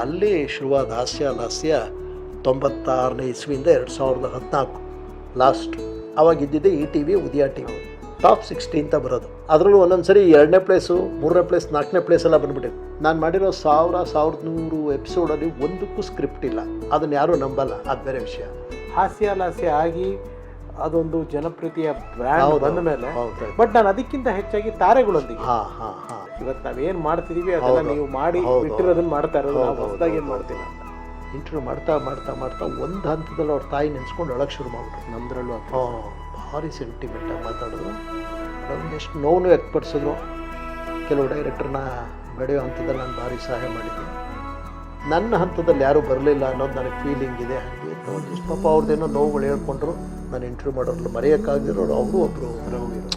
ಅಲ್ಲಿ ಶುರುವಾದ ಹಾಸ್ಯ ಲಾಸ್ಯ 96ನೇ ಇಸ್ವಿಯಿಂದ 2014 ಲಾಸ್ಟ್. ಅವಾಗ ಇದ್ದಿದ್ದೆ ಈ ಟಿ ವಿ, ಉದಯ ಟಿ ವಿ. ಟಾಪ್ 60 ಅಂತ ಬರೋದು. ಅದರಲ್ಲೂ ಒಂದೊಂದು ಸರಿ 2ನೇ ಪ್ಲೇಸು, 3ನೇ ಪ್ಲೇಸ್, 4ನೇ ಪ್ಲೇಸ್ ಎಲ್ಲ ಬಂದ್ಬಿಟ್ಟಿದೆ. ನಾನು ಮಾಡಿರೋ 1100 ಎಪಿಸೋಡಲ್ಲಿ ಒಂದಕ್ಕೂ ಸ್ಕ್ರಿಪ್ಟ್ ಇಲ್ಲ. ಅದನ್ನು ಯಾರೂ ನಂಬಲ್ಲ, ಅದು ಬೇರೆ ವಿಷಯ. ಹಾಸ್ಯ ಲಾಸ್ಯ ಆಗಿ ಅದೊಂದು ಜನಪ್ರಿಯ ಬ್ರ್ಯಾಂಡ್ ಬಂದ ಮೇಲೆ, ಬಟ್ ನಾನು ಅದಕ್ಕಿಂತ ಹೆಚ್ಚಾಗಿ ತಾರೆಗಳೊಂದಿಗೆ ಇವತ್ತು ನಾವೇನು ಮಾಡ್ತಿದೀವಿ ಅದೆಲ್ಲ ನೀವು ಮಾಡಿ ಬಿಟ್ಟಿರೋದನ್ನ ಮಾಡ್ತಾ ಇರೋದು, ನಾವು ಹೊಸದಾಗಿ ಏನು ಮಾಡ್ತೀವಿ ಅಂತ ಇಂಟರ್ವ್ಯೂ ಮಾಡ್ತಾ ಮಾಡ್ತಾ ಮಾಡ್ತಾ ಒಂದು ಹಂತದಲ್ಲಿ ಅವ್ರ ತಾಯಿ ನೆನೆಸ್ಕೊಂಡು ಒಳಗೆ ಶುರು ಮಾಡಿಬಿಟ್ರು. ನಮ್ದ್ರಲ್ಲೂ ಭಾರಿ ಸೆಂಟಿಮೆಂಟಾಗಿ ಮಾತಾಡಿದ್ರು. ಒಂದೆಷ್ಟು ನೋವು ವ್ಯಕ್ತಪಡಿಸಿದ್ರು. ಕೆಲವು ಡೈರೆಕ್ಟರ್ನ ಬೆಳೆಯೋ ಹಂತದಲ್ಲಿ ನಾನು ಭಾರಿ ಸಹಾಯ ಮಾಡಿದ್ದೆ. ನನ್ನ ಹಂತದಲ್ಲಿ ಯಾರೂ ಬರಲಿಲ್ಲ ಅನ್ನೋದು ನನಗೆ ಫೀಲಿಂಗ್ ಇದೆ. ಹಾಗೆ ಒಂದಿಷ್ಟು ಪಾಪ ಅವ್ರದ್ದೇನೋ ನೋವುಗಳು ಹೇಳ್ಕೊಂಡ್ರು. ನಾನು ಇಂಟರ್ವ್ಯೂ ಮಾಡೋರು ಮರೆಯೋಕ್ಕಾಗಿರೋರು ಅವರು ಒಬ್ಬರು ಹೋಗಿರೋರು.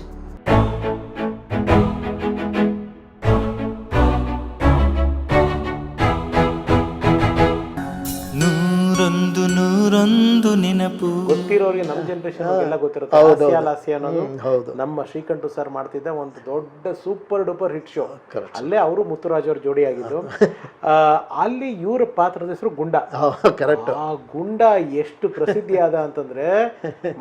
ನೆನಪು ಗೊತ್ತಿರೋರಿಗೆ ನಮ್ಮ ಜನರೇಷನ್ ಎಲ್ಲ ಗೊತ್ತಿರುತ್ತೆ. ಹಾಸ್ಯ ಲಾಸ್ಯ ಅನ್ನೋದು ನಮ್ಮ ಶ್ರೀಕಂಠು ಸರ್ ಮಾಡ್ತಿದ್ದ ಒಂದು ದೊಡ್ಡ ಸೂಪರ್ ಡೂಪರ್ ಹಿಟ್ ಶೋ. ಅಲ್ಲೇ ಅವರು ಮುತ್ತುರಾಜ್ ಅವ್ರ ಜೋಡಿ ಆಗಿದ್ದು. ಅಲ್ಲಿ ಇವರ ಪಾತ್ರದ ಹೆಸರು ಗುಂಡ. ಕರೆಕ್ಟ್. ಆ ಗುಂಡ ಎಷ್ಟು ಪ್ರಸಿದ್ಧಿ ಆದ ಅಂತಂದ್ರೆ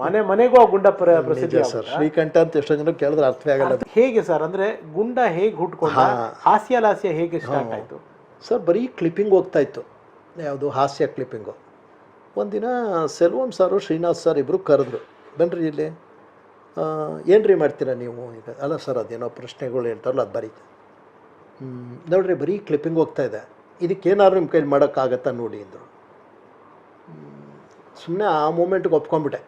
ಮನೆ ಮನೆಗೂ ಆ ಗುಂಡ ಪ್ರಸಿದ್ಧಿ. ಶ್ರೀಕಂಠ ಅಂತ ಎಷ್ಟೋ ಜನ ಕೇಳಿದ್ರೆ ಅರ್ಥವೇ ಆಗಲ್ಲ. ಹೇಗೆ ಸರ್ ಅಂದ್ರೆ ಗುಂಡ ಹೇಗೆ ಹುಟ್ಕೊಂಡ, ಹಾಸ್ಯ ಲಾಸ್ಯ ಹೇಗೆ ಸ್ಟಾರ್ಟ್ ಆಯ್ತು ಸರ್? ಬರೀ ಕ್ಲಿಪ್ಪಿಂಗ್ ಹೋಗ್ತಾ ಇತ್ತು, ಯಾವುದು ಹಾಸ್ಯ ಕ್ಲಿಪ್ಪಿಂಗು. ಒಂದಿನ ಸೆಲ್ವಂ ಸಾರು, ಶ್ರೀನಾಥ್ ಸರ್ ಇಬ್ಬರು ಕರೆದ್ರು, ಬನ್ನಿರಿ ಇಲ್ಲಿ, ಏನ್ರಿ ಮಾಡ್ತೀರಾ ನೀವು ಈಗ? ಅಲ್ಲ ಸರ್, ಅದೇನೋ ಪ್ರಶ್ನೆಗಳು ಹೇಳ್ತಾರಲ್ಲ ಅದು ಬರೀ ನೋಡ್ರಿ, ಬರೀ ಕ್ಲಿಪ್ಪಿಂಗ್ ಹೋಗ್ತಾಯಿದೆ, ಇದಕ್ಕೇನಾದ್ರು ನಿಮ್ಮ ಕೈಲಿ ಮಾಡೋಕ್ಕಾಗತ್ತಾ ನೋಡಿ ಅಂದರು. ಸುಮ್ಮನೆ ಆ ಮೂಮೆಂಟ್ಗೆ ಒಪ್ಕೊಂಡ್ಬಿಟ್ಟೆ.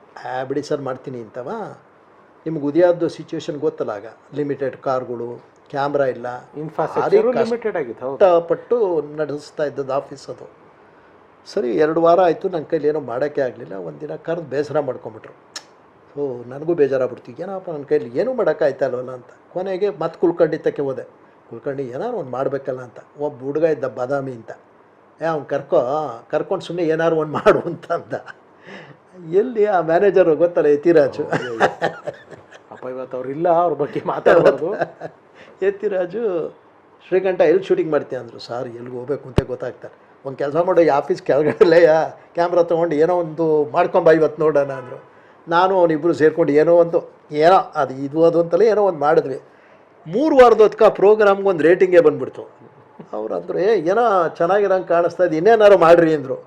ಬಿಡಿ ಸರ್ ಮಾಡ್ತೀನಿ ಅಂತವ. ನಿಮ್ಗೆ ಉದಯದ್ದು ಸಿಚುವೇಶನ್ ಗೊತ್ತಲ್ಲ, ಆಗ ಲಿಮಿಟೆಡ್ ಕಾರ್ಗಳು, ಕ್ಯಾಮ್ರಾ ಇಲ್ಲ, ಕಷ್ಟಪಟ್ಟು ನಡೆಸ್ತಾ ಇದ್ದದ್ದು ಆಫೀಸ್ ಅದು. ಸರಿ, 2 ವಾರ ಆಯಿತು, ನನ್ನ ಕೈಲಿ ಏನೋ ಮಾಡೋಕ್ಕೆ ಆಗಲಿಲ್ಲ. ಒಂದಿನ ಕರೆದು ಬೇಸರ ಮಾಡ್ಕೊಂಬಿಟ್ರು. ಸೊ ನನಗೂ ಬೇಜಾರಾಗ್ಬಿಡ್ತು, ಏನಪ್ಪ ನನ್ನ ಕೈಲಿ ಏನೂ ಮಾಡೋಕ್ಕಾಯ್ತಲ್ವಲ್ಲ ಅಂತ. ಕೊನೆಗೆ ಮತ್ತೆ ಕುಲ್ಕರ್ಣಿತಕ್ಕೆ ಹೋದೆ. ಕುಲ್ಕರ್ಣಿ ಏನಾರು ಒಂದು ಮಾಡಬೇಕಲ್ಲ ಅಂತ. ಒಬ್ಬ ಹುಡುಗ ಇದ್ದ ಬಾದಾಮಿ ಅಂತ, ಅವ್ನು ಕರ್ಕೊಂಡು ಸುಮ್ಮನೆ ಏನಾರು ಒಂದು ಮಾಡು ಅಂತ ಅಂದ. ಎಲ್ಲಿ ಆ ಮ್ಯಾನೇಜರು ಗೊತ್ತಲ್ಲ, ಯತಿರಾಜು. ಅಪ್ಪ ಇವತ್ತು ಅವ್ರಿಲ್ಲ, ಅವ್ರ ಬಗ್ಗೆ ಮಾತಾಡಬಾರ್ದು. ಯತಿರಾಜು, ಶ್ರೀಕಂಠ ಎಲ್ಲಿ ಶೂಟಿಂಗ್ ಮಾಡ್ತೀಯ ಅಂದರು. ಸಾರ್ ಎಲ್ಲಿಗೆ ಹೋಗ್ಬೇಕು ಅಂತ ಗೊತ್ತಾಗ್ತಾರೆ. ಒಂದು ಕೆಲಸ ಮಾಡೋ, ಈ ಆಫೀಸ್ ಕೆಳಗಡೆ ಕ್ಯಾಮ್ರಾ ತೊಗೊಂಡು ಏನೋ ಒಂದು ಮಾಡ್ಕೊಂಬ ಇವತ್ತು ನೋಡೋಣ ಅಂದರು. ನಾನು ಅವನಿಬ್ಬರು ಸೇರ್ಕೊಂಡು ಏನೋ ಅದು ಇದು ಅದು ಅಂತಲೇ ಏನೋ ಒಂದು ಮಾಡಿದ್ವಿ. 3 ವಾರದ ಹೊತ್ಕ ಆ ಪ್ರೋಗ್ರಾಮ್ಗೆ ಒಂದು ರೇಟಿಂಗೇ ಬಂದುಬಿಡ್ತು. ಅವ್ರು ಅಂದರು, ಏನೋ ಚೆನ್ನಾಗಿರೋಂಗೆ ಕಾಣಿಸ್ತಾ ಇದೆ, ಇನ್ನೇನಾರು ಮಾಡಿರಿ ಅಂದರು.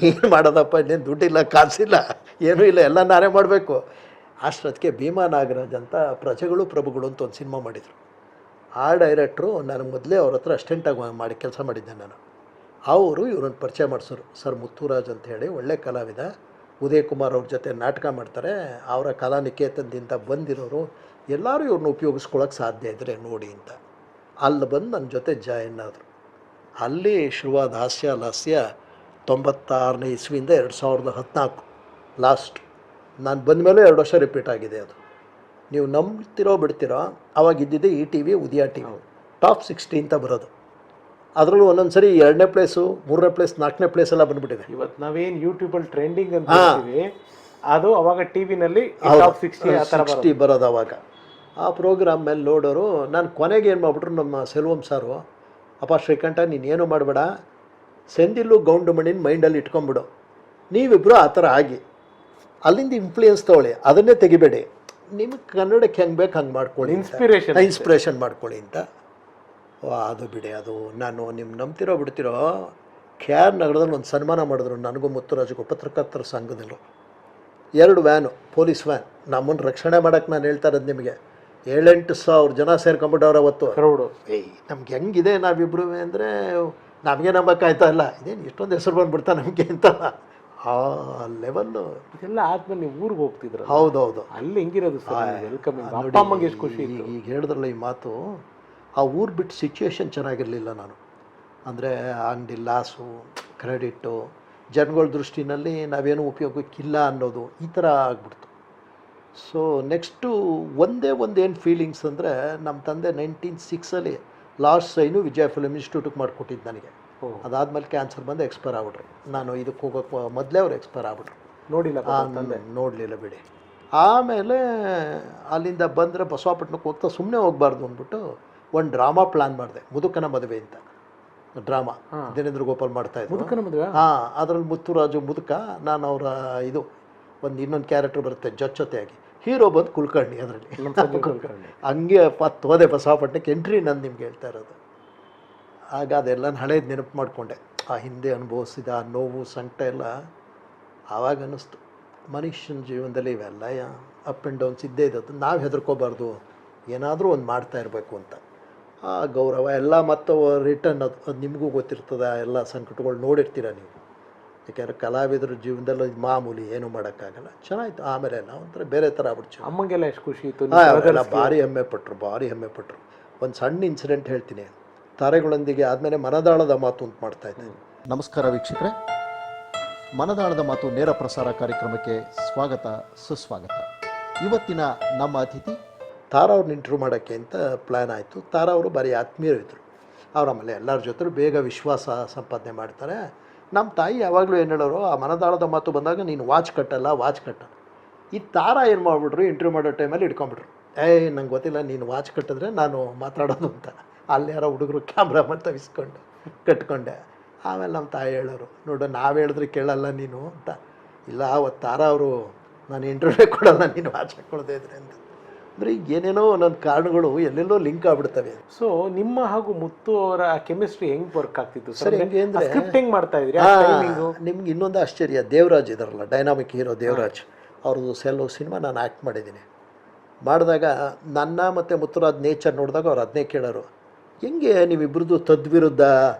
ಏನು ಮಾಡೋದಪ್ಪ, ಇನ್ನೇನು ದುಡ್ಡಿಲ್ಲ, ಕಾಸಿಲ್ಲ, ಏನೂ ಇಲ್ಲ, ಎಲ್ಲ ನಾನೇ ಮಾಡಬೇಕು. ಅಷ್ಟೊತ್ತಿಗೆ ಭೀಮಾ ನಾಗರಾಜ್ ಅಂತ ಪ್ರಜೆಗಳು ಪ್ರಭುಗಳು ಅಂತ ಒಂದು ಸಿನಿಮಾ ಮಾಡಿದರು. ಆ ಡೈರೆಕ್ಟ್ರು ನನಗೆ ಮೊದಲೇ ಅವ್ರ ಹತ್ರ ಅಸ್ಟೆಂಟಾಗಿ ಮಾಡಿ ಕೆಲಸ ಮಾಡಿದ್ದೆ ನಾನು. ಅವರು ಇವ್ರನ್ನ ಪರಿಚಯ ಮಾಡಿಸೋರು. ಸರ್ ಮುತ್ತುರಾಜ್ ಅಂತ ಹೇಳಿ ಒಳ್ಳೆ ಕಲಾವಿದ, ಉದಯ್ ಕುಮಾರ್ ಅವ್ರ ಜೊತೆ ನಾಟಕ ಮಾಡ್ತಾರೆ, ಅವರ ಕಲಾನಿಕೇತನದಿಂದ ಬಂದಿರೋರು, ಎಲ್ಲರೂ ಇವ್ರನ್ನ ಉಪಯೋಗಿಸ್ಕೊಳ್ಳೋಕೆ ಸಾಧ್ಯ ಇದ್ದರೆ ನೋಡಿ ಅಂತ. ಅಲ್ಲಿ ಬಂದು ನನ್ನ ಜೊತೆ ಜಾಯಿನ್ ಆದರು. ಅಲ್ಲಿ ಶುರುವಾದ ಹಾಸ್ಯ ಲಾಸ್ಯ 96ನೇ ಇಸ್ವಿಯಿಂದ 2014 ಲಾಸ್ಟ್. ನಾನು ಬಂದಮೇಲೆ 2 ವರ್ಷ ರಿಪೀಟ್ ಆಗಿದೆ ಅದು. ನೀವು ನಂಬ್ತಿರೋ ಬಿಡ್ತಿರೋ, ಅವಾಗ ಇದ್ದಿದ್ದೆ ಈ ಟಿ ವಿ, ಉದಯ ಟಿ ವಿ. ಟಾಪ್ 60 ಅಂತ ಬರೋದು. ಅದರಲ್ಲೂ ಒಂದೊಂದು ಸರಿ 2ನೇ ಪ್ಲೇಸು, 3ನೇ ಪ್ಲೇಸ್, 4ನೇ ಪ್ಲೇಸ್ ಎಲ್ಲ ಬಂದ್ಬಿಟ್ಟಿದೆ. ಇವತ್ತು ನಾವೇನು ಯೂಟ್ಯೂಬಲ್ಲಿ ಟ್ರೆಂಡಿಂಗ್ ಅಂತ ಹೇಳ್ತೀವಿ, ಅದು ಅವಾಗ ಟಿ ವಿನಲ್ಲಿ ಟಾಪ್ 60 ಬರೋದು. ಅವಾಗ ಆ ಪ್ರೋಗ್ರಾಮ್ ಮೇಲೆ ನೋಡೋರು. ನಾನು ಕೊನೆಗೆ ಏನು ಮಾಡಿಬಿಟ್ರು ನಮ್ಮ ಸೆಲ್ವಂ ಸಾರು, ಅಪ್ಪ ಶ್ರೀಕಂಠ ನೀನೇನು ಮಾಡಬೇಡ, ಸೆಂದಿಲ್ಲು ಗೌಂಡು ಮಣ್ಣಿನ ಮೈಂಡಲ್ಲಿ ಇಟ್ಕೊಂಬಿಡು, ನೀವಿಬ್ಬರು ಆ ಥರ ಆಗಿ ಅಲ್ಲಿಂದ ಇನ್ಫ್ಲೂಯೆನ್ಸ್ ತೊಗೊಳ್ಳಿ, ಅದನ್ನೇ ತೆಗಿಬೇಡಿ, ನಿಮಗೆ ಕನ್ನಡಕ್ಕೆ ಹೆಂಗೆ ಬೇಕು ಹಂಗೆ ಮಾಡ್ಕೊಳ್ಳಿ, ಇನ್ಸ್ಪಿರೇಷನ್ ಮಾಡ್ಕೊಳ್ಳಿ ಅಂತ. ಅದು ಬಿಡಿ, ಅದು ನಾನು ನಿಮ್ಮ ನಂಬ್ತಿರೋ ಬಿಡ್ತಿರೋ, KR ನಗರದಲ್ಲಿ ಒಂದು ಸನ್ಮಾನ ಮಾಡಿದ್ರು ನನಗೂ ಮುತ್ತುರಾಜ್ಗೂ, ಪತ್ರಕರ್ತರ ಸಂಘದಲ್ಲೂ. 2 ವ್ಯಾನು, ಪೊಲೀಸ್ ವ್ಯಾನ್, ನಮ್ಮನ್ನು ರಕ್ಷಣೆ ಮಾಡೋಕ್ಕೆ ನಾನು ಹೇಳ್ತಾ ಇರೋದು ನಿಮಗೆ. 7-8 ಜನ ಸೇರ್ಕೊಂಬಿಟ್ಟವ್ರು ಅವತ್ತು. ನಮ್ಗೆ ಹೆಂಗಿದೆ ನಾವಿಬ್ಬರು ಅಂದರೆ ನಮಗೆ ನಂಬಕ್ಕಾಯ್ತಾ ಇಲ್ಲ, ಇದೇನು ಇಷ್ಟೊಂದು ಹೆಸರು ಬಂದುಬಿಡ್ತಾ ನಮಗೆ ಅಂತ. ಆ ಲೆವೆಲ್ಲು ಇದೆಲ್ಲ ಆದ್ಮೇಲೆ ನೀವು ಊರಿಗೆ ಹೋಗ್ತಿದ್ರು. ಹೌದೌದು, ಅಲ್ಲಿ ಹೆಂಗಿರೋದು ವೆಲ್ಕಮಿಂಗ್, ಅಪ್ಪ ಅಮ್ಮಗೆ ಎಷ್ಟು ಖುಷಿ. ಈಗ ಹೇಳಿದ್ರಲ್ಲ ಈ ಮಾತು, ಆ ಊರು ಬಿಟ್ಟು ಸಿಚುವೇಶನ್ ಚೆನ್ನಾಗಿರಲಿಲ್ಲ. ನಾನು ಅಂದರೆ ಅಂಗಡಿ ಲಾಸು, ಕ್ರೆಡಿಟ್ಟು, ಜನಗಳ ದೃಷ್ಟಿನಲ್ಲಿ ನಾವೇನು ಉಪಯೋಗಕ್ಕಿಲ್ಲ ಅನ್ನೋದು ಈ ಥರ ಆಗ್ಬಿಡ್ತು. ಸೊ ನೆಕ್ಸ್ಟು ಏನು ಫೀಲಿಂಗ್ಸ್ ಅಂದರೆ, ನಮ್ಮ ತಂದೆ 1906 ಲಾಸ್ಟ್ ಸೈನು ವಿಜಯ ಫಿಲ್ಮ್ ಇನ್ಸ್ಟಿಟ್ಯೂಟಿಗೆ ಮಾಡಿಕೊಟ್ಟಿದ್ದು ನನಗೆ. ಅದಾದಮೇಲೆ ಕ್ಯಾನ್ಸರ್ ಬಂದು ಎಕ್ಸ್ಪೈರ್ ಆಗ್ಬಿಟ್ರು. ನಾನು ಇದಕ್ಕೆ ಹೋಗೋಕ್ಕೆ ಮೊದಲೇ ಅವ್ರು ಎಕ್ಸ್ಪೈರ್ ಆಗ್ಬಿಟ್ರು. ನೋಡಲಿಲ್ಲ ಬಿಡಿ. ಆಮೇಲೆ ಅಲ್ಲಿಂದ ಬಂದರೆ ಬಸವಾಪಟ್ಟಣಕ್ಕೆ ಹೋಗ್ತಾ ಸುಮ್ಮನೆ ಹೋಗಬಾರ್ದು ಅಂದ್ಬಿಟ್ಟು ಒಂದು ಡ್ರಾಮಾ ಪ್ಲ್ಯಾನ್ ಮಾಡಿದೆ, ಮುದುಕನ ಮದುವೆ ಅಂತ. ಡ್ರಾಮಾ ದಿನೇಂದ್ರ ಗೋಪಾಲ್ ಮಾಡ್ತಾಯಿದ್ರು. ಮುದುಕನ ಮದುವೆ. ಹಾಂ, ಅದರಲ್ಲಿ ಮುತ್ತುರಾಜು ಮುದುಕ, ನಾನು ಅವರ ಇದು ಇನ್ನೊಂದು ಕ್ಯಾರೆಕ್ಟರ್ ಬರುತ್ತೆ ಜೊತೆಯಾಗಿ, ಹೀರೋ ಬಂದು ಕುಲಕರ್ಣಿ ಅದರಲ್ಲಿ. ಹಂಗೆ ಹೋದೆ ಬಸವಪಟ್ಟಣಕ್ಕೆ, ಎಂಟ್ರಿ ನಾನು ನಿಮ್ಗೆ ಹೇಳ್ತಾ ಇರೋದು. ಆಗ ಅದೆಲ್ಲ ಹಳೇದು ನೆನಪು ಮಾಡಿಕೊಂಡೆ, ಆ ಹಿಂದೆ ಅನುಭವಿಸಿದ ಆ ನೋವು ಸಂಕಟ ಎಲ್ಲ. ಆವಾಗ ಅನ್ನಿಸ್ತು ಮನುಷ್ಯನ ಜೀವನದಲ್ಲಿ ಇವೆಲ್ಲ ಅಪ್ ಆ್ಯಂಡ್ ಡೌನ್ಸ್ ಇದ್ದೇ ಇದ್ದದ್ದು, ನಾವು ಹೆದರ್ಕೋಬಾರ್ದು, ಏನಾದರೂ ಒಂದು ಮಾಡ್ತಾ ಇರಬೇಕು ಅಂತ. ಆ ಗೌರವ ಎಲ್ಲ ಮತ್ತು ರಿಟರ್ನ್ ಅದು ನಿಮಗೂ ಗೊತ್ತಿರ್ತದೆ, ಎಲ್ಲ ಸಂಕಟಗಳು ನೋಡಿರ್ತೀರ ನೀವು. ಯಾಕೆಂದರೆ ಕಲಾವಿದರ ಜೀವನದಲ್ಲಿ ಮಾಮೂಲಿ ಏನೂ ಮಾಡೋಕ್ಕಾಗಲ್ಲ. ಚೆನ್ನಾಗಿತ್ತು. ಆಮೇಲೆ ನಾವು ಒಂಥರ ಬೇರೆ ಥರ ಆಗ್ಬಿಡ್ತು. ಅಮ್ಮಗೆಲ್ಲ ಎಷ್ಟು ಖುಷಿ ಇತ್ತು, ಎಲ್ಲ ಭಾರಿ ಹೆಮ್ಮೆ ಪಟ್ಟರು. ಒಂದು ಸಣ್ಣ ಇನ್ಸಿಡೆಂಟ್ ಹೇಳ್ತೀನಿ. ತಾರೆಗಳೊಂದಿಗೆ ಆದಮೇಲೆ ಮನದಾಳದ ಮಾತು ಅಂತ ಮಾಡ್ತಾಯಿದ್ದೆ. ನಮಸ್ಕಾರ ವೀಕ್ಷಕರೇ, ಮನದಾಳದ ಮಾತು ನೇರ ಪ್ರಸಾರ ಕಾರ್ಯಕ್ರಮಕ್ಕೆ ಸ್ವಾಗತ ಸುಸ್ವಾಗತ. ಇವತ್ತಿನ ನಮ್ಮ ಅತಿಥಿ ತಾರಾ ಅವ್ರನ್ನ ಇಂಟರ್ವ್ಯೂ ಮಾಡೋಕ್ಕೆ ಅಂತ ಪ್ಲ್ಯಾನ್ ಆಯಿತು. ತಾರಾ ಅವರು ಭಾರಿ ಆತ್ಮೀಯರು ಇದ್ದರು. ಅವ್ರು ಆಮೇಲೆ ಎಲ್ಲರ ಜೊತೆ ಬೇಗ ವಿಶ್ವಾಸ ಸಂಪಾದನೆ ಮಾಡ್ತಾರೆ. ನಮ್ಮ ತಾಯಿ ಯಾವಾಗಲೂ ಏನು ಹೇಳೋರು, ಆ ಮನದಾಳದ ಮಾತು ಬಂದಾಗ ನೀನು ವಾಚ್ ಕಟ್ಟಲ್ಲ. ಈ ತಾರಾ ಏನು ಮಾಡಿಬಿಟ್ರು, ಇಂಟರ್ವ್ಯೂ ಮಾಡೋ ಟೈಮಲ್ಲಿ ಇಟ್ಕೊಂಡ್ಬಿಟ್ರು. ನಂಗೆ ಗೊತ್ತಿಲ್ಲ, ನೀನು ವಾಚ್ ಕಟ್ಟಿದ್ರೆ ನಾನು ಮಾತಾಡೋದು ಅಂತ. ಅಲ್ಲಿ ಯಾರೋ ಹುಡುಗರು ಕ್ಯಾಮ್ರಾಮನ್ ತವಿಸ್ಕೊಂಡು ಕಟ್ಕೊಂಡೆ. ಆಮೇಲೆ ನಮ್ಮ ತಾಯಿ ಹೇಳೋರು, ನೋಡು ನಾವು ಹೇಳಿದ್ರೆ ಕೇಳಲ್ಲ ನೀನು ಅಂತ. ಇಲ್ಲ, ಅವತ್ತು ತಾರಾ ಅವರು ನಾನು ಇಂಟರ್ವ್ಯೂ ಕೊಡಲ್ಲ ನೀನು ವಾಚ್ ಹಾಕ್ಕೊಳ್ದೇ ಇದ್ರೆ ಅಂತ. ಅಂದರೆ ಏನೇನೋ ಒಂದೊಂದು ಕಾರಣಗಳು ಎಲ್ಲೆಲ್ಲೋ ಲಿಂಕ್ ಆಗ್ಬಿಡ್ತವೆ. ಸೊ ನಿಮ್ಮ ಹಾಗೂ ಮುತ್ತು ಅವರ ಕೆಮಿಸ್ಟ್ರಿ ಹೆಂಗೆ ವರ್ಕ್ ಆಗ್ತಿತ್ತು ಸರ್? ಹೆಂಗೆ ಅಂದರೆ ಸ್ಕ್ರಿಪ್ಟ್ ಮಾಡ್ತಾ ಇದ್ರಿ? ನಿಮ್ಗೆ ಇನ್ನೊಂದು ಆಶ್ಚರ್ಯ, ದೇವರಾಜ್ ಇದಾರಲ್ಲ, ಡೈನಾಮಿಕ್ ಹೀರೋ ದೇವರಾಜ್, ಅವ್ರದ್ದು ಸೆಲ್ಲೋ ಸಿನಿಮಾ ನಾನು ಆ್ಯಕ್ಟ್ ಮಾಡಿದ್ದೀನಿ. ಮಾಡಿದಾಗ ನನ್ನ ಮತ್ತು ಮುತ್ತುರಾಜ್ ನೇಚರ್ ನೋಡಿದಾಗ ಅವ್ರು ಅದನ್ನೇ ಕೇಳೋರು, ಹೆಂಗೆ ನೀವಿಬ್ಬರದು ತದ್ವಿರುದ್ಧ,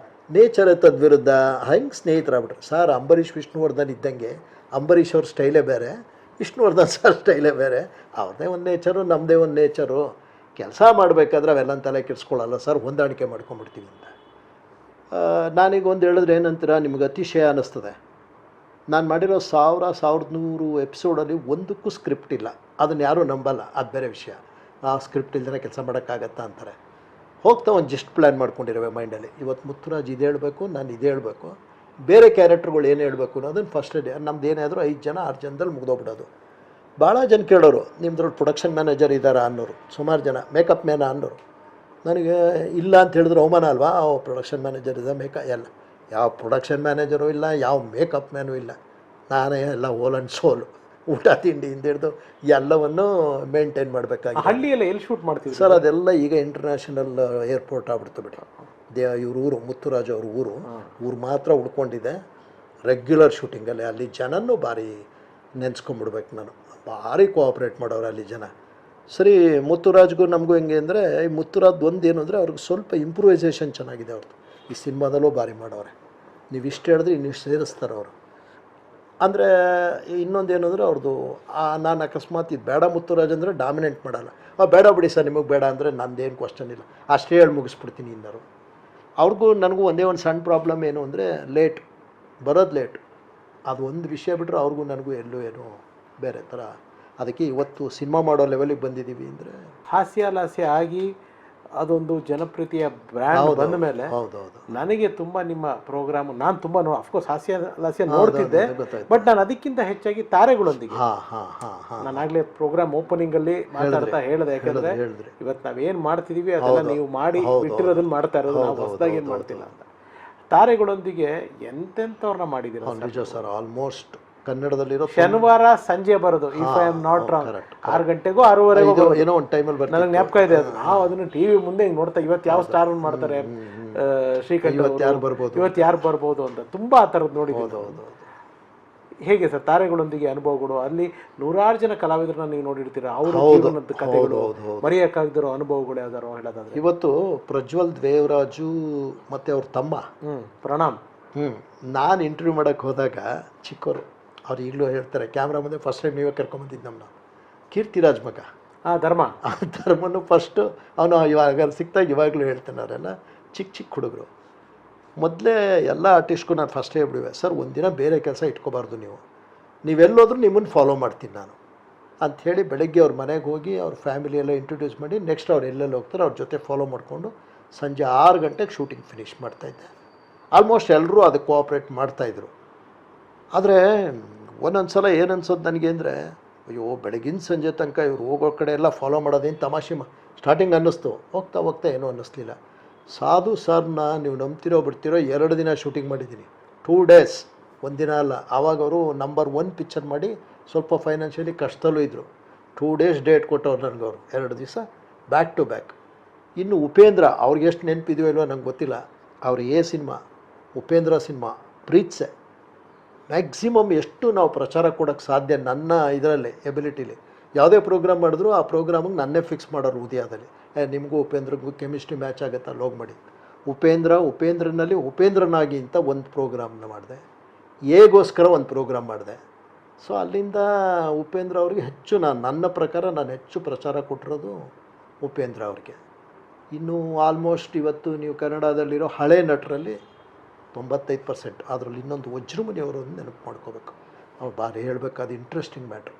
ನೇಚರೇ ತದ್ವಿರುದ್ಧ, ಹೆಂಗೆ ಸ್ನೇಹಿತರಾಗ್ಬಿಟ್ರು ಸರ್? ಅಂಬರೀಷ್ ವಿಷ್ಣುವರ್ಧನ್ ಇದ್ದಂಗೆ, ಅಂಬರೀಷ್ ಅವ್ರ ಸ್ಟೈಲೇ ಬೇರೆ, ವಿಷ್ಣುವರ್ಧನ್ ಸರ್ ಸ್ಟೈಲೇ ಬೇರೆ. ಅವ್ರದ್ದೇ ಒಂದು ನೇಚರು, ನಮ್ಮದೇ ಒಂದು ನೇಚರು. ಕೆಲಸ ಮಾಡಬೇಕಾದ್ರೆ ಅವೆಲ್ಲ ತಲೆ ಕೆಡಿಸ್ಕೊಳ್ಳಲ್ಲ ಸರ್, ಹೊಂದಾಣಿಕೆ ಮಾಡ್ಕೊಂಬಿಡ್ತೀವಿ ಅಂತ. ನಾನೀಗ ಒಂದು ಹೇಳಿದ್ರೆ ಏನಂತೀರ, ನಿಮ್ಗೆ ಅತಿಶಯ ಅನ್ನಿಸ್ತದೆ. ನಾನು ಮಾಡಿರೋ 1100 ಎಪಿಸೋಡಲ್ಲಿ ಒಂದಕ್ಕೂ ಸ್ಕ್ರಿಪ್ಟ್ ಇಲ್ಲ. ಅದನ್ನು ಯಾರೂ ನಂಬಲ್ಲ, ಅದು ಬೇರೆ ವಿಷಯ. ಆ ಸ್ಕ್ರಿಪ್ಟ್ ಇಲ್ದೇ ಕೆಲಸ ಮಾಡೋಕ್ಕಾಗತ್ತಾ ಅಂತಾರೆ. ಹೋಗ್ತಾ ಒಂದು ಜಸ್ಟ್ ಪ್ಲ್ಯಾನ್ ಮಾಡ್ಕೊಂಡಿರುವೆ ಮೈಂಡಲ್ಲಿ, ಇವತ್ತು ಮುತ್ತುರಾಜ್ ಇದು ಹೇಳಬೇಕು, ನಾನು ಇದು ಹೇಳಬೇಕು, ಬೇರೆ ಕ್ಯಾರೆಕ್ಟರ್ಗಳು ಏನು ಹೇಳಬೇಕು ಅನ್ನೋದನ್ನು ಫಸ್ಟ್ ಡೇ. ನಮ್ದು ಏನಾದರೂ 5 ಜನ 6 ಜನದಲ್ಲಿ ಮುಗ್ದೋಗ್ಬಿಡೋದು. ಭಾಳ ಜನ ಕೇಳೋರು, ನಿಮ್ದ್ರಲ್ಲಿ ಪ್ರೊಡಕ್ಷನ್ ಮ್ಯಾನೇಜರ್ ಇದ್ದಾರಾ ಅನ್ನೋರು, ಸುಮಾರು ಜನ ಮೇಕಪ್ ಮ್ಯಾನ ಅನ್ನೋರು. ನನಗೆ ಇಲ್ಲ ಅಂತ ಹೇಳಿದ್ರು ಅವಮಾನ ಅಲ್ವಾ? ಪ್ರೊಡಕ್ಷನ್ ಮ್ಯಾನೇಜರ್ ಇದೆ, ಎಲ್ಲ ಯಾವ ಪ್ರೊಡಕ್ಷನ್ ಮ್ಯಾನೇಜರು ಇಲ್ಲ, ಯಾವ ಮೇಕಪ್ ಮ್ಯಾನು ಇಲ್ಲ, ನಾನೇ ಎಲ್ಲ ಓಲ್ ಆ್ಯಂಡ್ ಸೋಲು. ಊಟ ತಿಂಡಿಯಿಂದ ಹಿಡಿದು ಎಲ್ಲವನ್ನೂ ಮೇಂಟೈನ್ ಮಾಡಬೇಕಾಗಿ. ಹಳ್ಳಿಯೆಲ್ಲ ಎಲ್ಲಿ ಶೂಟ್ ಮಾಡ್ತೀವಿ ಸರ್? ಅದೆಲ್ಲ ಈಗ ಇಂಟರ್ನ್ಯಾಷನಲ್ ಏರ್ಪೋರ್ಟ್ ಆಗ್ಬಿಡ್ತು ಬಿಡಿ. ಇವ್ರ ಊರು, ಮುತ್ತುರಾಜ್ ಅವ್ರ ಊರು ಮಾತ್ರ ಉಳ್ಕೊಂಡಿದೆ ರೆಗ್ಯುಲರ್ ಶೂಟಿಂಗಲ್ಲಿ. ಅಲ್ಲಿ ಜನನೂ ಭಾರಿ ನೆನೆಸ್ಕೊಂಬಿಡ್ಬೇಕು ನಾನು. ಭಾರಿ ಕೋಆಪ್ರೇಟ್ ಮಾಡೋರು ಅಲ್ಲಿ ಜನ. ಸರಿ, ಮುತ್ತುರಾಜ್ಗೂ ನಮಗೂ ಹೆಂಗೆ ಅಂದರೆ, ಈ ಮುತ್ತುರಾಜ್ ಒಂದು ಏನು ಅಂದರೆ ಅವ್ರಿಗೆ ಸ್ವಲ್ಪ ಇಂಪ್ರೂವೈಸೇಷನ್ ಚೆನ್ನಾಗಿದೆ ಅವ್ರದ್ದು. ಈ ಸಿನಿಮಾದಲ್ಲೂ ಭಾರಿ ಮಾಡೋರೆ. ನೀವು ಇಷ್ಟು ಹೇಳಿದ್ರೆ ಇನ್ನಿಷ್ಟು ಸೇರಿಸ್ತಾರೆ ಅವರು. ಅಂದರೆ ಇನ್ನೊಂದೇನು ಅಂದರೆ ಅವ್ರದ್ದು, ನಾನು ಅಕಸ್ಮಾತ್ ಇದು ಬೇಡ ಮುತ್ತುರಾಜ್ ಅಂದರೆ ಡಾಮಿನೇಟ್ ಮಾಡಲ್ಲ. ಬೇಡ ಬಿಡಿ ಸರ್, ನಿಮಗೆ ಬೇಡ ಅಂದರೆ ನಂದೇನು ಕ್ವಶನ್ ಇಲ್ಲ, ಅಷ್ಟೇ ಹೇಳಿ ಮುಗಿಸ್ಬಿಡ್ತೀನಿ ಇನ್ನರು. ಅವ್ರಿಗೂ ನನಗೂ ಒಂದೇ ಒಂದು ಸಣ್ಣ ಪ್ರಾಬ್ಲಮ್ ಏನು ಅಂದರೆ ಬರೋದು ಲೇಟ್. ಅದು ಒಂದು ವಿಷಯ ಬಿಟ್ಟರೆ ಅವ್ರಿಗೂ ನನಗೂ ಎಲ್ಲೂ ಏನೋ ಬೇರೆ ಥರ. ಅದಕ್ಕೆ ಇವತ್ತು ಸಿನಿಮಾ ಮಾಡೋ ಲೆವೆಲಿಗೆ ಬಂದಿದ್ದೀವಿ ಅಂದರೆ, ಹಾಸ್ಯ ಆಗಿ ಅದೊಂದು ಜನಪ್ರಿತಿಯ ಬ್ರ್ಯಾಂಡ್ ಬಂದ ಮೇಲೆ ನನಗೆ ತುಂಬ ನಿಮ್ಮ ಪ್ರೋಗ್ರಾಮ್ ನಾನು ತುಂಬ ಅಫ್ಕೋರ್ಸ್ ಹಾಸ್ಯ ನೋಡ್ತಿದ್ದೆ. ಬಟ್ ನಾನು ಅದಕ್ಕಿಂತ ಹೆಚ್ಚಾಗಿ ತಾರೆಗಳೊಂದಿಗೆ ನಾನು ಆಗಲೇ ಪ್ರೋಗ್ರಾಮ್ ಓಪನಿಂಗ್ ಅಲ್ಲಿ ಮಾತಾಡ್ತಾ ಹೇಳಿದೆ, ಯಾಕಂದ್ರೆ ಇವತ್ತು ನಾವೇನು ಮಾಡ್ತಿದೀವಿ ಅದೆಲ್ಲ ನೀವು ಮಾಡಿ ಬಿಟ್ಟಿರೋದನ್ನ ಮಾಡ್ತಾ ಇರೋದು, ನಾವು ಹೊಸದಾಗಿ ಏನು ಮಾಡ್ತಿಲ್ಲ ಅಂತ. ತಾರೆಗಳೊಂದಿಗೆ ಎಂತೆಂಥವ್ರನ್ನ ಮಾಡಿದ್ದೀರಾ ನಿಜ ಸರ್? ಆಲ್ಮೋಸ್ಟ್ ಕನ್ನಡದಲ್ಲಿರೋ ಶನಿವಾರ ಸಂಜೆ ಬರೋದು, if I am not wrong, 6 ಗಂಟೆಗೂ 6:30 ಏನೋ ಒಂದು ಟೈಮಲ್ಲಿ ಬರ್ತದೆ. ನನಗೆ ಜ್ಞಾಪಕ ಇದೆ ಅದು. ನಾವು ಅದನ್ನು ಟಿವಿ ಮುಂದೆ ಹಿಂಗೆ ನೋಡ್ತಾ, ಇವತ್ತು ಯಾವ ಸ್ಟಾರ್ ಮಾಡ್ತಾರೆ, ಶ್ರೀಕಂಠ ಇವತ್ತು ಯಾರು ಬರ್ಬೋದು ಅಂತ ತುಂಬಾ ಆ ಥರದ್ದು ನೋಡಿದ್ದು. ಹೇಗೆ ಸರ್ ತಾರೆಗಳೊಂದಿಗೆ ಅನುಭವಗಳು? ಅಲ್ಲಿ 100 ಜನ ಕಲಾವಿದರನ್ನ ನೀವು ನೋಡಿರ್ತೀರ, ಅವ್ರ ಜೀವನದ ಕಥೆಗಳು, ಮರೆಯಕ್ಕಾಗದಿರೋ ಅನುಭವಗಳು ಯಾವ್ದಾರು ಹೇಳೋದಾದ್ರೆ? ಇವತ್ತು ಪ್ರಜ್ವಲ್ ದೇವರಾಜು ಮತ್ತೆ ಅವ್ರ ತಮ್ಮ ಪ್ರಣಾಮ್, ನಾನು ಇಂಟರ್ವ್ಯೂ ಮಾಡೋಕ್ಕೆ ಹೋದಾಗ ಚಿಕ್ಕವರು, ಅವ್ರು ಈಗಲೂ ಹೇಳ್ತಾರೆ, ಕ್ಯಾಮ್ರಾ ಮುಂದೆ ಫಸ್ಟ್ ಟೈಮ್ ನೀವೇ ಕರ್ಕೊಂಬಂದಿದ್ದು ನಮ್ಮನ್ನ, ಕೀರ್ತಿರಾಜ್ ಮಗ ಧರ್ಮನು ಫಸ್ಟು ಅವನು ಇವಾಗ ಸಿಕ್ತಾಗ ಇವಾಗಲೂ ಹೇಳ್ತಾನೆ. ಅವರೆಲ್ಲ ಚಿಕ್ಕ ಹುಡುಗರು. ಮೊದಲೇ ಎಲ್ಲ ಆರ್ಟಿಸ್ಟ್ಗೂ ನಾನು ಫಸ್ಟ್ ಹೇಳ್ಬಿಡುವೆ, ಸರ್ ಒಂದಿನ ಬೇರೆ ಕೆಲಸ ಇಟ್ಕೋಬಾರ್ದು, ನೀವೆಲ್ಲೋದ್ರೂ ನಿಮ್ಮನ್ನು ಫಾಲೋ ಮಾಡ್ತೀನಿ ನಾನು ಅಂಥೇಳಿ ಬೆಳಗ್ಗೆ ಅವ್ರ ಮನೆಗೆ ಹೋಗಿ ಅವ್ರ ಫ್ಯಾಮಿಲಿ ಎಲ್ಲ ಇಂಟ್ರೊಡ್ಯೂಸ್ ಮಾಡಿ, ನೆಕ್ಸ್ಟ್ ಅವ್ರು ಎಲ್ಲೆಲ್ಲಿ ಹೋಗ್ತಾರೆ ಅವ್ರ ಜೊತೆ ಫಾಲೋ ಮಾಡಿಕೊಂಡು ಸಂಜೆ 6 ಗಂಟೆಗೆ ಶೂಟಿಂಗ್ ಫಿನಿಷ್ ಮಾಡ್ತಾಯಿದ್ದೆ. ಆಲ್ಮೋಸ್ಟ್ ಎಲ್ಲರೂ ಅದಕ್ಕೆ ಕೋಆಪ್ರೇಟ್ ಮಾಡ್ತಾಯಿದ್ರು. ಆದರೆ ಒಂದೊಂದು ಸಲ ಏನು ಅನ್ಸೋದು ನನಗೆ ಅಂದರೆ, ಅಯ್ಯೋ ಬೆಳಗಿನ ಸಂಜೆ ತನಕ ಇವ್ರು ಹೋಗೋ ಕಡೆ ಎಲ್ಲ ಫಾಲೋ ಮಾಡೋದೇನು ತಮಾಷೆ ಸ್ಟಾರ್ಟಿಂಗ್ ಅನ್ನಿಸ್ತು, ಹೋಗ್ತಾ ಏನೂ ಅನ್ನಿಸ್ಲಿಲ್ಲ. ಸಾಧು ಸರ್ನ ನೀವು ನಂಬ್ತಿರೋ ಬಿಡ್ತಿರೋ 2 ದಿನ ಶೂಟಿಂಗ್ ಮಾಡಿದ್ದೀನಿ, 2 ಡೇಸ್, ಒಂದಿನ ಅಲ್ಲ. ಆವಾಗ ಅವರು ನಂಬರ್ 1 ಪಿಕ್ಚರ್ ಮಾಡಿ ಸ್ವಲ್ಪ ಫೈನಾನ್ಷಿಯಲಿ ಕಷ್ಟದಲ್ಲೂ ಇದ್ದರು. 2 ಡೇಸ್ ಡೇಟ್ ಕೊಟ್ಟವ್ರು ನನಗೆ ಅವರು, 2 ದಿವಸ ಬ್ಯಾಕ್ ಟು ಬ್ಯಾಕ್. ಇನ್ನು ಉಪೇಂದ್ರ, ಅವ್ರಿಗೆ ಎಷ್ಟು ನೆನಪಿದೆಯೋ ಇಲ್ವೋ ನಂಗೆ ಗೊತ್ತಿಲ್ಲ, ಅವ್ರ ಸಿನಿಮಾ ಉಪೇಂದ್ರ ಸಿನಿಮಾ ಪ್ರೀತ್ಸೆ ಮ್ಯಾಕ್ಸಿಮಮ್ ಎಷ್ಟು ನಾವು ಪ್ರಚಾರ ಕೊಡೋಕ್ಕೆ ಸಾಧ್ಯ ನನ್ನ ಇದರಲ್ಲಿ ಎಬಿಲಿಟಿಲಿ. ಯಾವುದೇ ಪ್ರೋಗ್ರಾಮ್ ಮಾಡಿದ್ರು ಆ ಪ್ರೋಗ್ರಾಮಿಗೆ ನನ್ನೇ ಫಿಕ್ಸ್ ಮಾಡೋರು ಉದಯದಲ್ಲಿ. ನಿಮಗೂ ಉಪೇಂದ್ರಿಗೂ ಕೆಮಿಸ್ಟ್ರಿ ಮ್ಯಾಚ್ ಆಗುತ್ತೆ ಅಲ್ಲಿ ಹೋಗಿ ಮಾಡಿ. ಉಪೇಂದ್ರನಲ್ಲಿ ಉಪೇಂದ್ರನಾಗಿ ಅಂತ ಒಂದು ಪ್ರೋಗ್ರಾಮ್ನ ಮಾಡಿದೆ, ಏಗೋಸ್ಕರ ಒಂದು ಪ್ರೋಗ್ರಾಮ್ ಮಾಡಿದೆ. ಸೊ ಅಲ್ಲಿಂದ ಉಪೇಂದ್ರ ಅವ್ರಿಗೆ ಹೆಚ್ಚು ನನ್ನ ಪ್ರಕಾರ ನಾನು ಹೆಚ್ಚು ಪ್ರಚಾರ ಕೊಟ್ಟಿರೋದು ಉಪೇಂದ್ರ ಅವ್ರಿಗೆ. ಇನ್ನು ಆಲ್ಮೋಸ್ಟ್ ಇವತ್ತು ನೀವು ಕನ್ನಡದಲ್ಲಿರೋ ಹಳೆ ನಟರಲ್ಲಿ 95%. ಅದರಲ್ಲಿ ಇನ್ನೊಂದು ವಜ್ರಮುನಿ ಅವರು ನೆನಪು ಮಾಡ್ಕೋಬೇಕು, ಅವ್ರು ಭಾರಿ ಹೇಳಬೇಕಾದ ಇಂಟ್ರೆಸ್ಟಿಂಗ್ ಮ್ಯಾಟ್ರು.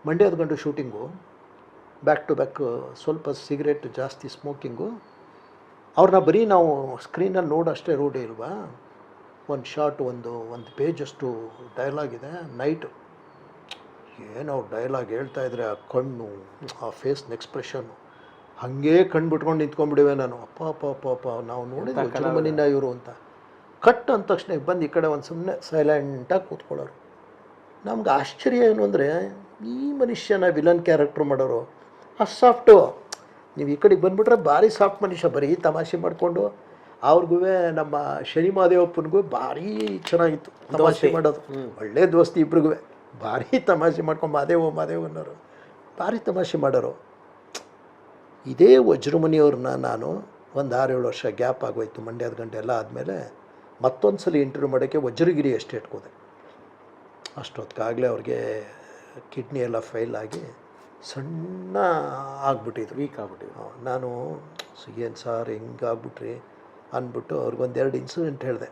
ಮಂಡ್ಯದ ಗಂಡು ಶೂಟಿಂಗು ಬ್ಯಾಕ್ ಟು ಬ್ಯಾಕ್, ಸ್ವಲ್ಪ ಸಿಗರೇಟ್ ಜಾಸ್ತಿ ಸ್ಮೋಕಿಂಗು. ಅವ್ರನ್ನ ಬರೀ ನಾವು ಸ್ಕ್ರೀನಲ್ಲಿ ನೋಡೋಷ್ಟೇ ರೂಢಿ ಇಲ್ವಾ. ಒಂದು ಶಾರ್ಟ್ ಒಂದು ಪೇಜಷ್ಟು ಡೈಲಾಗ್ ಇದೆ. ನೈಟು ಏನು ಅವ್ರು ಡೈಲಾಗ್ ಹೇಳ್ತಾಯಿದ್ರೆ ಆ ಕಣ್ಣು, ಆ ಫೇಸ್ನ ಎಕ್ಸ್ಪ್ರೆಷನ್ನು ಹಾಗೇ ಕಣ್ಣು ಬಿಟ್ಕೊಂಡು ನಿಂತ್ಕೊಂಡ್ಬಿಡುವೆ ನಾನು. ಅಪ್ಪ ನಾವು ನೋಡಿದ್ವಿ ವಜ್ರಮುನಿನ ಇವರು ಅಂತ. ಕಟ್ ಅಂದ ತಕ್ಷಣ ಬಂದು ಈ ಕಡೆ ಒಂದು ಸುಮ್ಮನೆ ಸೈಲೆಂಟಾಗಿ ಕೂತ್ಕೊಳ್ಳೋರು. ನಮ್ಗೆ ಆಶ್ಚರ್ಯ ಏನು ಅಂದರೆ, ಈ ಮನುಷ್ಯನ ವಿಲನ್ ಕ್ಯಾರೆಕ್ಟ್ರ್ ಮಾಡೋರು ಅಷ್ಟು ಸಾಫ್ಟು. ನೀವು ಈ ಕಡೆಗೆ ಬಂದುಬಿಟ್ರೆ ಭಾರಿ ಸಾಫ್ಟ್ ಮನುಷ್ಯ, ಬರೀ ತಮಾಷೆ ಮಾಡಿಕೊಂಡು. ಅವ್ರಿಗೂ ನಮ್ಮ ಶನಿ ಮಹಾದೇವಪ್ಪನಿಗೂ ಭಾರಿ ಚೆನ್ನಾಗಿತ್ತು ತಮಾಷೆ ಮಾಡೋದು, ಒಳ್ಳೆ ದೋಸ್ತಿ ಇಬ್ರಿಗೂ. ಭಾರಿ ತಮಾಷೆ ಮಾಡ್ಕೊಂಡು ಮಾದೇವ್ ಅನ್ನೋರು, ಭಾರಿ ತಮಾಷೆ ಮಾಡೋರು. ಇದೇ ವಜ್ರಮುನಿಯವ್ರನ್ನ ನಾನು ಒಂದು 6-7 ವರ್ಷ ಗ್ಯಾಪ್ ಆಗೋಯ್ತು ಮಂಡ್ಯದ ಗಂಟೆ ಎಲ್ಲ ಆದಮೇಲೆ ಮತ್ತೊಂದು ಸಲ ಇಂಟರ್ವ್ಯೂ ಮಾಡೋಕ್ಕೆ ವಜ್ರಗಿರಿ ಎಸ್ಟೇಟ್ಗೆ ಹೋದೆ. ಅಷ್ಟೊತ್ತಿಗಾಗಲೇ ಅವ್ರಿಗೆ ಕಿಡ್ನಿ ಎಲ್ಲ ಫೇಲ್ ಆಗಿ ಸಣ್ಣ ಆಗ್ಬಿಟ್ಟಿದ್ರು, ವೀಕ್ ಆಗ್ಬಿಟ್ಟಿದ್ರು. ನಾನು ಏನು ಸಾರ್ ಹೆಂಗಾಗ್ಬಿಟ್ರಿ ಅಂದ್ಬಿಟ್ಟು ಅವ್ರಿಗೊಂದು 2 ಇನ್ಸಿಡೆಂಟ್ ಹೇಳಿದೆ.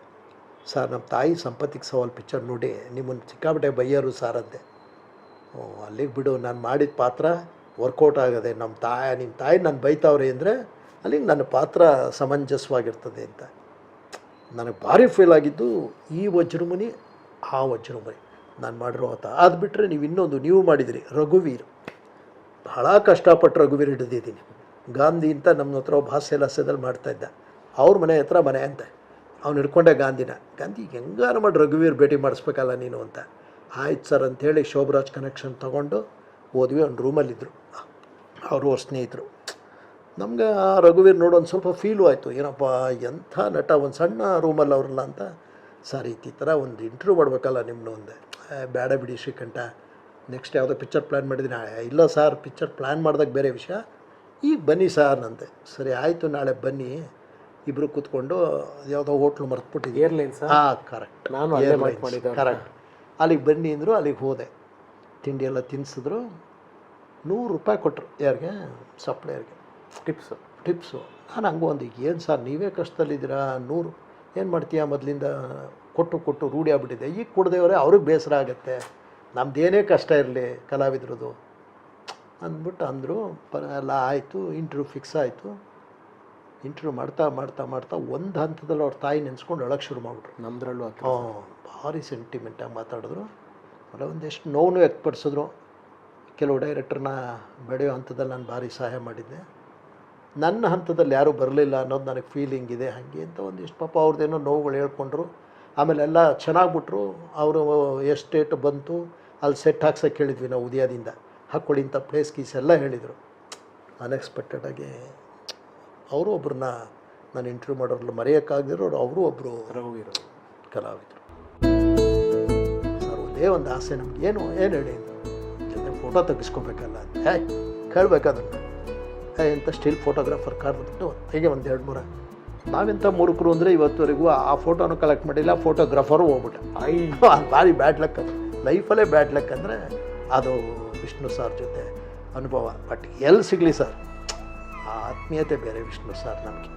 ಸರ್ ನಮ್ಮ ತಾಯಿ ಸಂಪತ್ತಿಗೆ ಸವಾಲ್ ಪಿಕ್ಚರ್ ನೋಡಿ ನಿಮ್ಮನ್ನು ಸಿಕ್ಕಾಬಿಟ್ಟೆ ಬೈಯೋರು ಸಾರ್ ಅಂದೆ. ಅಲ್ಲಿಗೆ ಬಿಡು, ನಾನು ಮಾಡಿದ ಪಾತ್ರ ವರ್ಕೌಟ್ ಆಗದೆ, ನಿಮ್ಮ ತಾಯಿ ನಾನು ಬೈತಾವ್ರೆ ಅಂದರೆ ಅಲ್ಲಿಗೆ ನನ್ನ ಪಾತ್ರ ಸಮಂಜಸವಾಗಿರ್ತದೆ ಅಂತ. ನನಗೆ ಭಾರಿ ಫೀಲ್ ಆಗಿದ್ದು ಈ ವಜ್ರಮುನಿ, ಆ ವಜ್ರಮುನಿ ನಾನು ಮಾಡಿರೋ ಆತ. ಅದು ಬಿಟ್ಟರೆ ನೀವು ಮಾಡಿದಿರಿ ರಘುವೀರ್, ಭಾಳ ಕಷ್ಟಪಟ್ಟು ರಘುವೀರ್ ಹಿಡಿದಿದ್ದೀನಿ. ಗಾಂಧಿ ಅಂತ ನಮ್ಮ ಹತ್ರ ಒಬ್ಬ ಹಾಸ್ಯಲಾಸ್ಯದಲ್ಲಿ ಮಾಡ್ತಾಯಿದ್ದ, ಅವ್ರ ಮನೆ ಹತ್ರ ಮನೆ ಅಂತ. ಅವ್ನು ಹಿಡ್ಕೊಂಡೆ ಗಾಂಧಿನ. ಗಾಂಧಿ ಹೆಂಗಾರು ಮಾಡಿ ರಘುವೀರ್ ಭೇಟಿ ಮಾಡಿಸ್ಬೇಕಲ್ಲ ನೀನು ಅಂತ. ಆಯ್ತು ಸರ್ ಅಂಥೇಳಿ ಶೋಭರಾಜ್ ಕನೆಕ್ಷನ್ ತೊಗೊಂಡು ಹೋದ್ವಿ. ಒಂದು ರೂಮಲ್ಲಿದ್ದರು ಅವರು, ಅವ್ರ ಸ್ನೇಹಿತರು. ನಮಗೆ ಆ ರಘುವೀರ್ ನೋಡೋ ಒಂದು ಸ್ವಲ್ಪ ಫೀಲು ಆಯಿತು, ಏನಪ್ಪ ಎಂಥ ನಟ, ಒಂದು ಸಣ್ಣ ರೂಮಲ್ಲಿ ಅವ್ರಲ್ಲ ಅಂತ. ಸರ್ ಈ ಥರ ಒಂದು ಇಂಟರ್ವ್ಯೂ ಮಾಡಬೇಕಲ್ಲ ನಿಮ್ಮನ್ನು ಒಂದೆ. ಬೇಡ ಬಿಡಿ ಶ್ರೀಕಂಠ, ನೆಕ್ಸ್ಟ್ ಯಾವುದೋ ಪಿಕ್ಚರ್ ಪ್ಲ್ಯಾನ್ ಮಾಡಿದ್ದೀನಿ. ಇಲ್ಲ ಸರ್ ಪಿಕ್ಚರ್ ಪ್ಲ್ಯಾನ್ ಮಾಡಿದಾಗ ಬೇರೆ ವಿಷಯ, ಈಗ ಬನ್ನಿ ಸರ್ ನಂತೆ. ಸರಿ ಆಯಿತು ನಾಳೆ ಬನ್ನಿ. ಇಬ್ಬರು ಕೂತ್ಕೊಂಡು ಯಾವುದೋ ಹೋಟ್ಲು ಮರೆತುಬಿಟ್ಟಿದ್ದೆ, ಏರ್ಲೈನ್ಸ್. ಕರೆಕ್ಟ್, ನಾನು ಕರೆಕ್ಟ್. ಅಲ್ಲಿಗೆ ಬನ್ನಿ ಅಂದರು, ಅಲ್ಲಿಗೆ ಹೋದೆ. ತಿಂಡಿ ಎಲ್ಲ ತಿನ್ನಿಸಿದ್ರು. 100 ರೂಪಾಯಿ ಕೊಟ್ಟರು, ಯಾರಿಗೆ? ಸಪ್ಲೈಯರ್ಗೆ ಟಿಪ್ಸು. ನಾನು ಹಂಗೆ ಒಂದು, ಏನು ಸರ್ ನೀವೇ ಕಷ್ಟದಲ್ಲಿದ್ದೀರಾ, 100 ಏನು ಮಾಡ್ತೀಯಾ, ಮೊದಲಿಂದ ಕೊಟ್ಟು ರೂಢಿ ಆಗ್ಬಿಟ್ಟಿದೆ. ಈಗ ಕೊಡದೇವ್ರೆ ಅವ್ರಿಗೆ ಬೇಸರ ಆಗುತ್ತೆ, ನಮ್ಮದೇನೇ ಕಷ್ಟ ಇರಲಿ ಕಲಾವಿದ್ರದ್ದು ಅಂದ್ಬಿಟ್ಟು ಅಂದರು. ಎಲ್ಲ ಆಯಿತು, ಇಂಟರ್ವ್ಯೂ ಫಿಕ್ಸ್ ಆಯಿತು. ಇಂಟರ್ವ್ಯೂ ಮಾಡ್ತಾ ಒಂದು ಹಂತದಲ್ಲಿ ಅವ್ರ ತಾಯಿ ನೆನೆಸ್ಕೊಂಡು ಅಳಕ್ಕೆ ಶುರು ಮಾಡಿಬಿಟ್ರು. ನಮ್ಮದ್ರಲ್ಲೂ ಭಾರಿ ಸೆಂಟಿಮೆಂಟಾಗಿ ಮಾತಾಡಿದ್ರು. ಆಮೇಲೆ ಒಂದೆಷ್ಟು ನೋವು ವ್ಯಕ್ತಪಡಿಸಿದ್ರು. ಕೆಲವು ಡೈರೆಕ್ಟ್ರನ್ನ ಬೆಳೆಯೋ ಹಂತದಲ್ಲಿ ನಾನು ಭಾರಿ ಸಹಾಯ ಮಾಡಿದ್ದೆ. ನನ್ನ ಹಂತದಲ್ಲಿ ಯಾರೂ ಬರಲಿಲ್ಲ ಅನ್ನೋದು ನನಗೆ ಫೀಲಿಂಗ್ ಇದೆ. ಹಾಗೆ ಅಂತ ಒಂದಿಷ್ಟು ಪಾಪ ಅವ್ರದ್ದೇನೋ ನೋವುಗಳು ಹೇಳ್ಕೊಂಡ್ರು. ಆಮೇಲೆ ಎಲ್ಲ ಚೆನ್ನಾಗ್ಬಿಟ್ರು. ಅವರು ಎಸ್ಟೇಟ್ ಬಂತು, ಅಲ್ಲಿ ಸೆಟ್ ಹಾಕ್ಸೋಕ್ಕೆ ಹೇಳಿದ್ವಿ ನಾವು ಉದಯದಿಂದ, ಹಾಕ್ಕೊಳ್ಳಿ ಇಂಥ ಪ್ಲೇಸ್ ಗೀಸ್ ಎಲ್ಲ ಹೇಳಿದರು. ಅನ್ಎಕ್ಸ್ಪೆಕ್ಟೆಡಾಗಿ ಅವರು ಒಬ್ಬರನ್ನ ನಾನು ಇಂಟರ್ವ್ಯೂ ಮಾಡೋರಲ್ಲಿ ಮರೆಯೋಕ್ಕಾಗದಿರೋರು ಅವರು ಒಬ್ಬರು ರಘುವೀರ್ ಕಲಾವಿದರು. ಸರ್ ಒಂದೇ ಒಂದು ಆಸೆ ನಮ್ಗೆ, ಏನು ಹೇಳಿ ಜೊತೆ ಫೋಟೋ ತೆಗಿಸ್ಕೊಬೇಕಲ್ಲ ಅಂತ ಕೇಳಬೇಕಾದನ್ನು. ಎಂಥ ಸ್ಟಿಲ್ ಫೋಟೋಗ್ರಾಫರ್ ಕರೆದ್ಬಿಟ್ಟು ಹೀಗೆ ಒಂದು 2-3 ನಾವೆಂಥ ಮೂರ್ಖರು ಅಂದರೆ ಇವತ್ತುವರೆಗೂ ಆ ಫೋಟೋನು ಕಲೆಕ್ಟ್ ಮಾಡಿಲ್ಲ, ಫೋಟೋಗ್ರಾಫರು ಹೋಗ್ಬಿಟ್ಟ. ಭಾರಿ ಬ್ಯಾಡ್ ಲಕ್, ಅದು ಲೈಫಲ್ಲೇ ಬ್ಯಾಡ್ ಲಕ್ ಅಂದರೆ ಅದು ವಿಷ್ಣು ಸರ್ ಜೊತೆ ಅನುಭವ. ಬಟ್ ಎಲ್ಲಿ ಸಿಗಲಿ ಸರ್, ಆ ಆತ್ಮೀಯತೆ ಬೇರೆ ವಿಷ್ಣು ಸರ್ ನಮಗೆ.